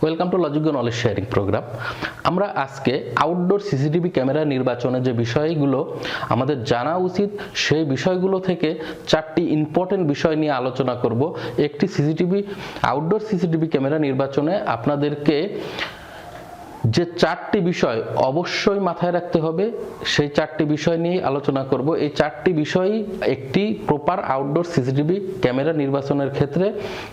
Welcome to logic knowledge sharing programme. আমরা আজকে outdoor CCTV camera নির্বাচনে যে বিষয়গুলো আমাদের জানা উচিত সেই বিষয়গুলো থেকে চারটি ইম্পর্টেন্ট বিষয় নিয়ে আলোচনা করব। একটি আউটডোর সিসিটিভি ক্যামেরা নির্বাচনে আপনাদেরকে যে চারটি বিষয় অবশ্যই মাথায় রাখতে হবে সেই চারটি বিষয় নিয়ে আলোচনা করব। এই চারটি বিষয়ই একটি প্রপার আউটডোর সিসিটিভি ক্যামেরা নির্বাচনের ক্ষেত্রে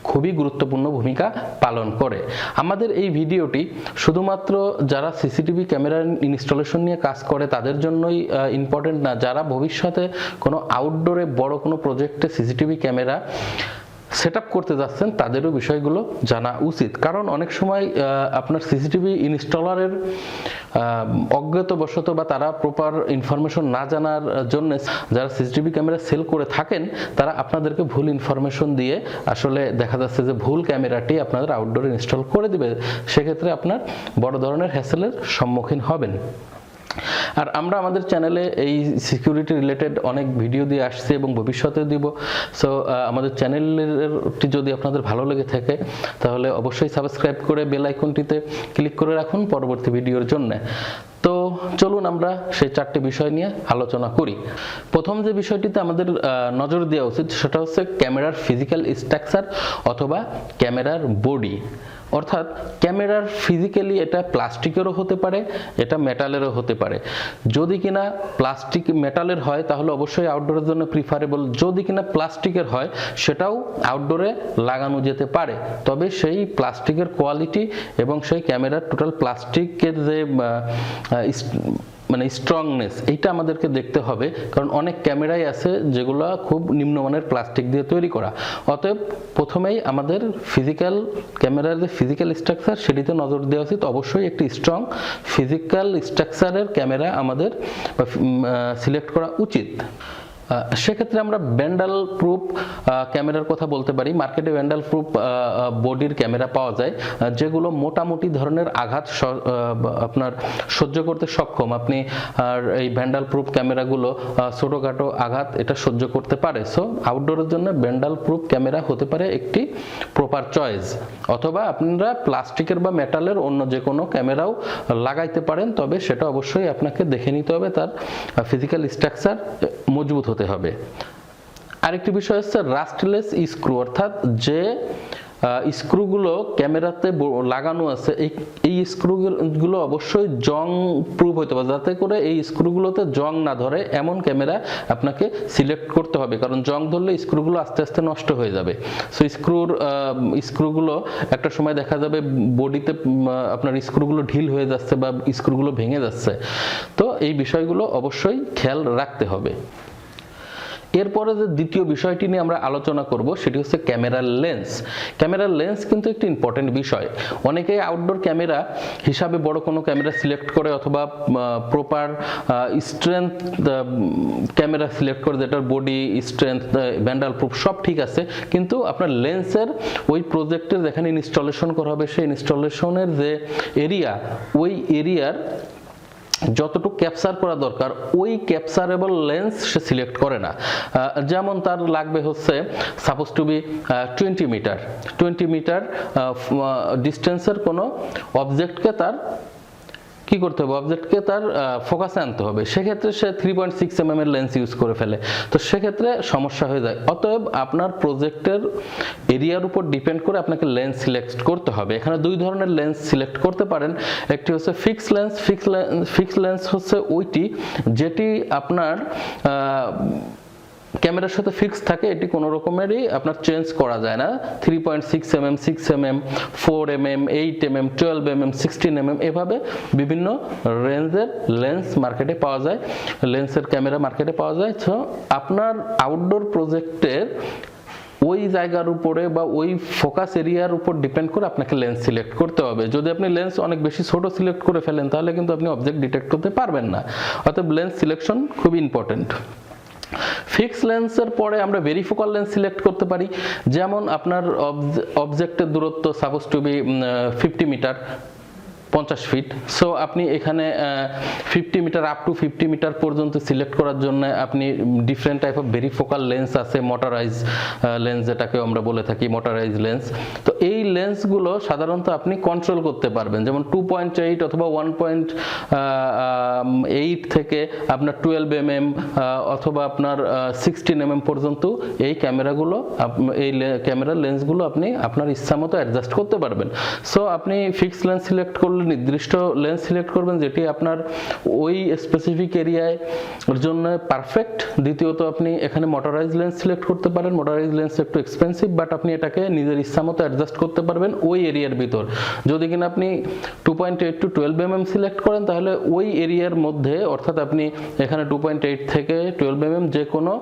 খুবই গুরুত্বপূর্ণ ভূমিকা পালন করে। আমাদের এই ভিডিওটি শুধুমাত্র যারা সিসিটিভি ক্যামেরা ইনস্টলেশন নিয়ে কাজ করে তাদের জন্যই ইম্পর্টেন্ট না, যারা ভবিষ্যতে কোনো আউটডোরে বড় কোনো প্রজেক্টে সিসিটিভি ক্যামেরা সেটআপ করতে যাচ্ছেন তাদেরও বিষয়গুলো জানা উচিত। কারণ অনেক সময় আপনার সিসিটিভি ইনস্টলারের অজ্ঞাতবশত বা তারা প্রপার ইনফরমেশন না জানার জন্য যারা সিসিটিভি ক্যামেরা সেল করে থাকেন তারা আপনাদেরকে ভুল ইনফরমেশন দিয়ে আসলে দেখা যাচ্ছে যে ভুল ক্যামেরাটি আপনাদের আউটডোরে ইনস্টল করে দিবে। সেক্ষেত্রে আপনার বড় ধরনের হ্যাসেলের সম্মুখীন হবেন। আর আমরা আমাদের চ্যানেলে এই সিকিউরিটি রিলেটেড অনেক ভিডিও দিয়ে আসছি এবং ভবিষ্যতে দিব। সো আমাদের চ্যানেলটি যদি আপনাদের ভালো লেগে থাকে তাহলে অবশ্যই সাবস্ক্রাইব করে বেল আইকনটিতে ক্লিক করে রাখুন পরবর্তী ভিডিওর জন্য। তো চলুন আমরা সেই চারটি বিষয় নিয়ে আলোচনা করি। প্রথম যে বিষয়টিতে আমাদের নজর দেওয়া উচিত সেটা হচ্ছে ক্যামেরার ফিজিক্যাল স্ট্রাকচার অথবা ক্যামেরার বডি। অর্থাৎ ক্যামেরার ফিজিক্যালি এটা প্লাস্টিকেরও হতে পারে, এটা মেটালেরও হতে পারে। যদি কিনা মেটালের হয় তাহলে অবশ্যই আউটডোরের জন্য প্রিফারেবল। যদি কিনা প্লাস্টিকের হয় সেটাও আউটডোরে লাগানো যেতে পারে, তবে সেই প্লাস্টিকের কোয়ালিটি এবং সেই ক্যামেরার টোটাল প্লাস্টিকের যে স্ট্রংনেস এইটা আমাদেরকে দেখতে হবে। কারণ অনেক ক্যামেরাই আছে যেগুলো খুব নিম্নমানের প্লাস্টিক দিয়ে তৈরি করা। অতএব প্রথমেই আমাদের ক্যামেরার যে ফিজিক্যাল স্ট্রাকচার সেটিতে নজর দেওয়া উচিত। অবশ্যই একটি স্ট্রং ফিজিক্যাল স্ট্রাকচারের ক্যামেরা আমাদের সিলেক্ট করা উচিত। সেক্ষেত্রে আমরা ভ্যান্ডাল প্রুফ ক্যামেরার কথা বলতে পারি। মার্কেটে ভ্যান্ডাল প্রুফ বডির ক্যামেরা পাওয়া যায় যেগুলো মোটামুটি ধরনের আঘাত আপনার সহ্য করতে সক্ষম। আপনি আর এই ভ্যান্ডাল প্রুফ ক্যামেরাগুলো ছোটোখাটো আঘাত এটা সহ্য করতে পারে। সো আউটডোরের জন্য ভ্যান্ডাল প্রুফ ক্যামেরা হতে পারে একটি প্রপার চয়েস। অথবা আপনারা প্লাস্টিকের বা মেটালের অন্য যে কোনো ক্যামেরাও লাগাইতে পারেন, তবে সেটা অবশ্যই আপনাকে দেখে নিতে হবে তার ফিজিক্যাল স্ট্রাকচার মজবুত হতে হবে। আরেকটি বিষয় হচ্ছে রাস্টলেস স্ক্রু, অর্থাৎ যে স্ক্রুগুলো ক্যামেরাতে লাগানো আছে এই স্ক্রুগুলো অবশ্যই জং প্রুফ হতে হবে, যাতে করে এই স্ক্রুগুলোতে জং না ধরে এমন ক্যামেরা আপনাকে সিলেক্ট করতে হবে। কারণ জং ধরলে স্ক্রুগুলো আস্তে আস্তে নষ্ট হয়ে যাবে। সো স্ক্রুগুলো একটা সময় দেখা যাবে বডিতে আপনার স্ক্রুগুলো ঢিল হয়ে যাচ্ছে বা স্ক্রুগুলো ভেঙে যাচ্ছে। তো এই বিষয়গুলো অবশ্যই খেয়াল রাখতে হবে। এরপরে যে দ্বিতীয় বিষয়টি নিয়ে আমরা আলোচনা করব সেটি হচ্ছে ক্যামেরার লেন্স। ক্যামেরার লেন্স কিন্তু একটি ইম্পর্টেন্ট বিষয়। অনেকেই আউটডোর ক্যামেরা হিসাবে বড় কোনো ক্যামেরা সিলেক্ট করে অথবা প্রপার স্ট্রেংথ ক্যামেরা সিলেক্ট করে, যেটার বডি স্ট্রেংথ ভ্যান্ডাল প্রুফ সব ঠিক আছে, কিন্তু আপনার লেন্সের ওই প্রজেক্টের যেখানে ইনস্টলেশন করা হবে সেই ইনস্টলেশনের যে এরিয়া, ওই এরিয়ার যতটুকু ক্যাপচার করা দরকার ওই ক্যাপচারেবল লেন্স সে সিলেক্ট করে না। যেমন তার লাগবে হচ্ছে সাপোজ টু বি 20 মিটার ডিস্টেন্সের কোনো অবজেক্টকে তার কি করতে হবে, অবজেক্টকে তার ফোকাসে আনতে হবে। সেক্ষেত্রে সে 3.6 mm এর লেন্স ইউজ করে ফেলে, তো সেক্ষেত্রে সমস্যা হয়ে যায়। অতএব আপনার প্রজেক্টের এরিয়ার উপর ডিপেন্ড করে আপনাকে লেন্স সিলেক্ট করতে হবে। এখানে দুই ধরনের লেন্স সিলেক্ট করতে পারেন। একটি হচ্ছে ফিক্স লেন্স হচ্ছে ওইটি যেটি আপনার ক্যামেরার সাথে ফিক্স থাকে, এটি কোনো রকমেরই আপনার চেঞ্জ করা যায় না। 3.6 mm, 6 mm, 4 mm, 8 mm, 12 mm, 16 mm এভাবে বিভিন্ন রেঞ্জের লেন্স মার্কেটে পাওয়া যায়, লেন্সের ক্যামেরা মার্কেটে পাওয়া যায়। তো আপনার আউটডোর প্রজেক্টের ওই জায়গার উপরে বা ওই ফোকাস এরিয়ার উপর ডিপেন্ড করে আপনাকে লেন্স সিলেক্ট করতে হবে। যদি আপনি লেন্স অনেক বেশি ছোট সিলেক্ট করে ফেলেন তাহলে কিন্তু আপনি অবজেক্ট ডিটেক্ট করতে পারবেন না। অতএব লেন্স সিলেকশন খুব ইম্পর্টেন্ট। ফিক্স লেন্সের পরে আমরা ভেরিফোকাল লেন্স সিলেক্ট করতে পারি। যেমন আপনার অবজেক্টের দূরত্ব suppose to be 50 metre, 50 feet. So আপনি এখানে 50 মিটার আপ টু 50 মিটার পর্যন্ত সিলেক্ট করার জন্য আপনি different type of varifocal lens আছে, মোটরাইজ লেন্স যেটাকে আমরা বলে থাকি মোটরাইজ লেন্স। তো এই লেন্সগুলো সাধারণত আপনি কন্ট্রোল করতে পারবেন, যেমন 2.8 অথবা 1.8 থেকে আপনার 12 mm অথবা আপনার 16 mm পর্যন্ত এই ক্যামেরাগুলো, এই ক্যামেরার লেন্সগুলো আপনি আপনার ইচ্ছা মতো অ্যাডজাস্ট করতে পারবেন। সো আপনি ফিক্স লেন্স সিলেক্ট করলে নির্দিষ্ট লেন্স সিলেক্ট করবেন যেটি আপনার ওই স্পেসিফিক এরিয়ায় জন্য পারফেক্ট। দ্বিতীয়ত আপনি এখানে মোটরাইজ লেন্স সিলেক্ট করতে পারেন। মোটরাইজ লেন্স একটু এক্সপেন্সিভ, বাট আপনি এটাকে নিজের ইচ্ছা মতো অ্যাডজাস্ট করতে পারবেন ওই এরিয়ার ভিতর। যদি কিনা আপনি 2.8 to 12 mm সিলেক্ট করেন তাহলে ওই এরিয়ার মধ্যে, অর্থাৎ আপনি এখানে 2.8 থেকে 12 mm যে কোনো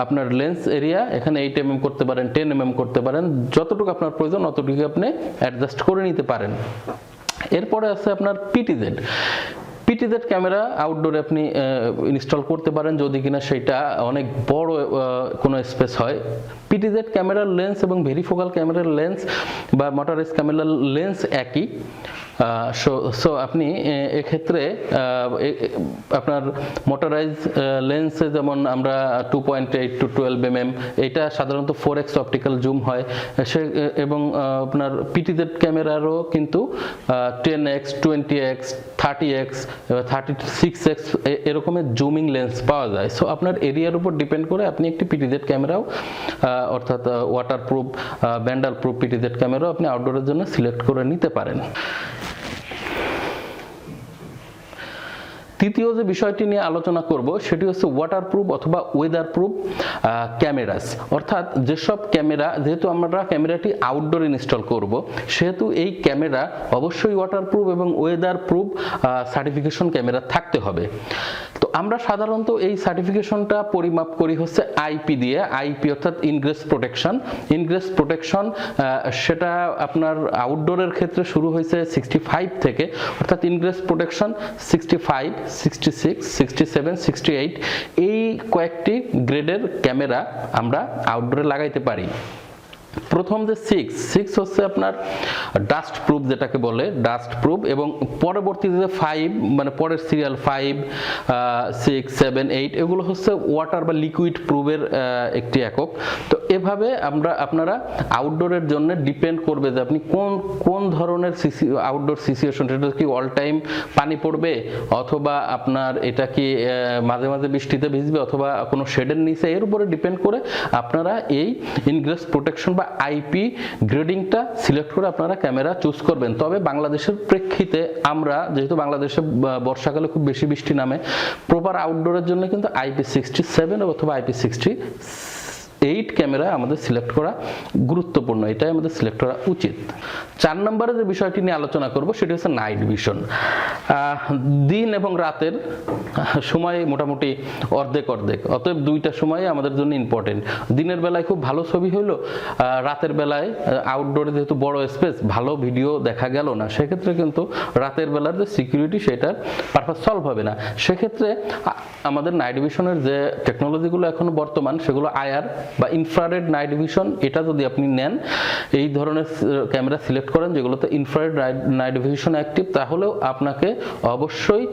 আপনার লেন্স এরিয়া এখানে 8 mm করতে পারেন, 10 mm করতে পারেন, যতটুকু আপনার প্রয়োজন অতটুকু আপনি অ্যাডজাস্ট করে নিতে পারেন। এরপরে আছে আপনার পিটিজেড। পিটিজেড ক্যামেরা আউটডোরে আপনি ইনস্টল করতে পারেন যদি কিনা সেটা অনেক বড় কোনো স্পেস হয়। পিটিজেড ক্যামেরার লেন্স এবং ভেরিফোকাল ক্যামেরার লেন্স বা মোটরাইজ ক্যামেরার লেন্স একই। সো আপনি এক্ষেত্রে আপনার মোটরাইজ লেন্সে যেমন আমরা 2.8 to 12 mm, এটা সাধারণত 4x অপটিক্যাল জুম হয়, এবং আপনার পিটিজেড ক্যামেরারও কিন্তু 10x, 20x, 30x, 36x এরকমের জুমিং লেন্স পাওয়া যায়। সো আপনার এরিয়ার উপর ডিপেন্ড করে আপনি একটি পিটিজেড ক্যামেরাও, অর্থাৎ ওয়াটারপ্রুফ, ভ্যান্ডাল-প্রুফ পিটিজেড ক্যামেরাও আপনি আউটডোরের জন্য সিলেক্ট করে নিতে পারেন। তৃতীয় যে বিষয়টি নিয়ে আলোচনা করব সেটি হচ্ছে ওয়াটারপ্রুফ অথবা ওয়েদারপ্রুফ ক্যামেরাস। অর্থাৎ যেসব ক্যামেরা, যেহেতু আমরা ক্যামেরাটি আউটডোরে ইনস্টল করব, সেহেতু এই ক্যামেরা অবশ্যই ওয়াটারপ্রুফ এবং ওয়েদারপ্রুফ সার্টিফিকেশন ক্যামেরা থাকতে হবে। তো আমরা সাধারণত এই সার্টিফিকেশনটা পরিমাপ করি হচ্ছে আইপি দিয়ে। আইপি অর্থাৎ ইনগ্রেস প্রোটেকশন। ইনগ্রেস প্রোটেকশন সেটা আপনার আউটডোরের ক্ষেত্রে শুরু হয়েছে 65 থেকে, অর্থাৎ ইনগ্রেস প্রোটেকশন 65, 66, 67, 68 এই কয়েকটি গ্রেডের ক্যামেরা আমরা আউটডোরে লাগাইতে পারি। প্রথম যে 6 হচ্ছে আপনার ডাস্ট প্রুফ, যেটাকে বলে ডাস্ট প্রুফ, এবং পরবর্তীতে যে 5 মানে পরের সিরিয়াল 5, 6, 7, 8 এগুলো হচ্ছে ওয়াটার বা লিকুইড প্রুফের একটি একক। তো এভাবে আপনারা আউটডোরের জন্য ডিপেন্ড করবে যে আপনি কোন ধরনের আউটডোর সিচুয়েশন, এটা কি অল টাইম পানি পড়বে, অথবা আপনার এটা কি মাঝে মাঝে বৃষ্টিতে ভিজবে, অথবা কোনো শেডের নিচে, এর উপরে ডিপেন্ড করে আপনারা এই ইনগ্রেস প্রোটেকশন বা আইপি গ্রেডিংটা সিলেক্ট করে আপনারা ক্যামেরা চুজ করবেন। তবে বাংলাদেশের প্রেক্ষিতে আমরা যেহেতু বাংলাদেশে বর্ষাকালে খুব বেশি বৃষ্টি নামে, প্রপার আউটডোরের জন্য কিন্তু IP67 অথবা IP68 ক্যামেরা আমাদের সিলেক্ট করা গুরুত্বপূর্ণ, এটাই আমাদের সিলেক্ট করা উচিত। 4 নম্বরে যে বিষয়টি নিয়ে আলোচনা করব সেটি হচ্ছে নাইট ভিশন। দিন এবং রাতের সময় মোটামুটি অর্ধেক, অতএব দুইটা সময় আমাদের জন্য ইম্পর্টেন্ট। দিনের বেলায় খুব ভালো ছবি হইলো, রাতের বেলায় আউটডোরে যেহেতু বড় স্পেস, ভালো ভিডিও দেখা গেল না, সেক্ষেত্রে কিন্তু রাতের বেলার যে সিকিউরিটি সেটার পারপাস সলভ হবে না। সেক্ষেত্রে আমাদের নাইট ভিশনের যে টেকনোলজিগুলো এখনো বর্তমান, সেগুলো আইআর বা ইনফ্রারেড নাইট ভিশন। এটা যদি আপনি নেন, এই ধরনের ক্যামেরা সিলেক্ট করেন যেগুলোতে ইনফ্রারেড নাইট ভিশন অ্যাক্টিভ, তাহলেও আপনাকে অবশ্যই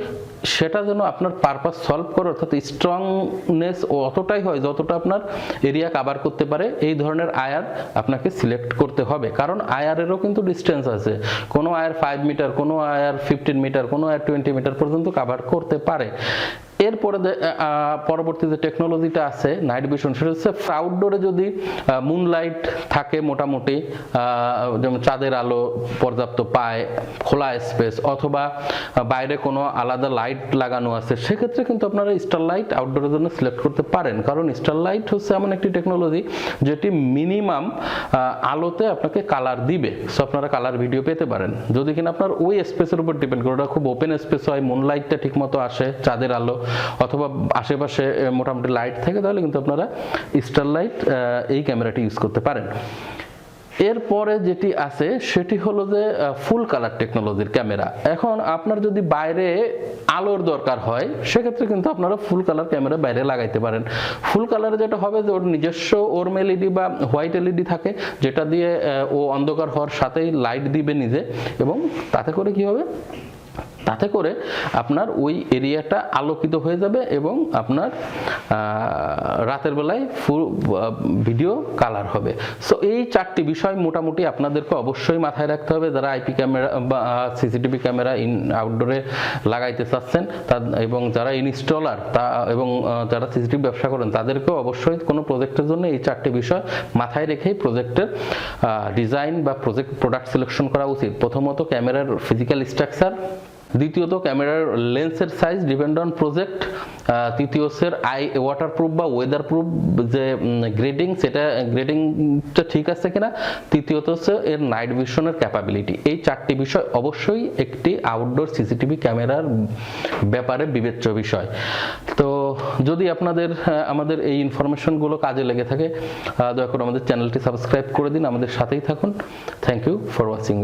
সেটা যেন আপনার পারপাস সলভ করে, অর্থাৎ স্ট্রংনেস অতটাই হয় যতটা আপনার এরিয়া কভার করতে পারে, এই ধরনের আয়ার আপনাকে সিলেক্ট করতে হবে। কারণ আয়ারেরও কিন্তু ডিস্টেন্স আছে, কোনো আয়ার 5 মিটার, কোনো আয়ার 15 মিটার, কোনো আয়ার 20 মিটার পর্যন্ত কভার করতে পারে। এরপরে পরবর্তী যে টেকনোলজিটা আছে নাইট ভিশন, সেটা হচ্ছে আউটডোরে যদি মুনলাইট থাকে মোটামুটি, যেমন চাঁদের আলো পর্যাপ্ত পায়, খোলা স্পেস, অথবা বাইরে কোনো আলাদা লাইট লাগানো আছে, সেক্ষেত্রে কিন্তু আপনারা স্টার লাইট আউটডোরের জন্য সিলেক্ট করতে পারেন। কারণ স্টার লাইট হচ্ছে এমন একটি টেকনোলজি যেটি মিনিমাম আলোতে আপনাকে কালার দিবে, সো আপনারা কালার ভিডিও পেতে পারেন। যদি কিনা আপনার ওই স্পেসের উপর ডিপেন্ড করে, ওটা খুব ওপেন স্পেস হয়, মুনলাইটটা ঠিক মতো আসে, চাঁদের আলো, অথবা আশেপাশে মোটামুটি লাইট থাকে, তাহলে কিন্তু আপনারা স্টার লাইট এই ক্যামেরাটি ইউজ করতে পারেন। এরপরে যেটি আছে সেটি হলো যে ফুল কালার টেকনোলজির ক্যামেরা। এখন আপনার যদি বাইরে আলোর দরকার হয়, সেক্ষেত্রে কিন্তু আপনারা ফুল কালার ক্যামেরা বাইরে লাগাইতে পারেন। ফুল কালারে যেটা হবে যে ওর নিজস্ব ওরম এলইডি বা হোয়াইট এলইডি থাকে, যেটা দিয়ে ও অন্ধকার হওয়ার সাথেই লাইট দিবে নিজে, এবং তাতে করে কি হবে, তাতে করে আপনার ওই এরিয়াটা আলোকিত হয়ে যাবে এবং আপনার রাতের বেলায় ফুল ভিডিও কালার হবে। সো এই 4টি বিষয় মোটামুটি আপনাদেরকে অবশ্যই মাথায় রাখতে হবে যারা আইপি ক্যামেরা বা সিসিটিভি ক্যামেরা আউটডোরে লাগাইতে চাচ্ছেন এবং যারা ইনস্টলার এবং যারা সিসিটিভি ব্যবসা করেন তাদেরকেও অবশ্যই কোনো প্রজেক্টের জন্য এই 4টি বিষয় মাথায় রেখেই প্রজেক্টের ডিজাইন বা প্রোডাক্ট সিলেকশন করা উচিত। প্রথমত ক্যামেরার ফিজিক্যাল স্ট্রাকচার, দ্বিতীয়ত ক্যামেরার লেন্সের সাইজ ডিপেন্ড অন প্রজেক্ট, তৃতীয় হচ্ছে ওয়াটারপ্রুফ বা ওয়েদার প্রুফ যে গ্রেডিং সেটা গ্রেডিংটা ঠিক আছে কিনা, তৃতীয়ত হচ্ছে এর নাইট ভিশনের ক্যাপাবিলিটি। এই 4টি বিষয় অবশ্যই একটি আউটডোর সিসিটিভি ক্যামেরার ব্যাপারে বিবেচ্য বিষয়। তো যদি আপনাদের আমাদের এই ইনফরমেশনগুলো কাজে লেগে থাকে দয়া করে আমাদের চ্যানেলটি সাবস্ক্রাইব করে দিন, আমাদের সাথেই থাকুন। Thank you for watching.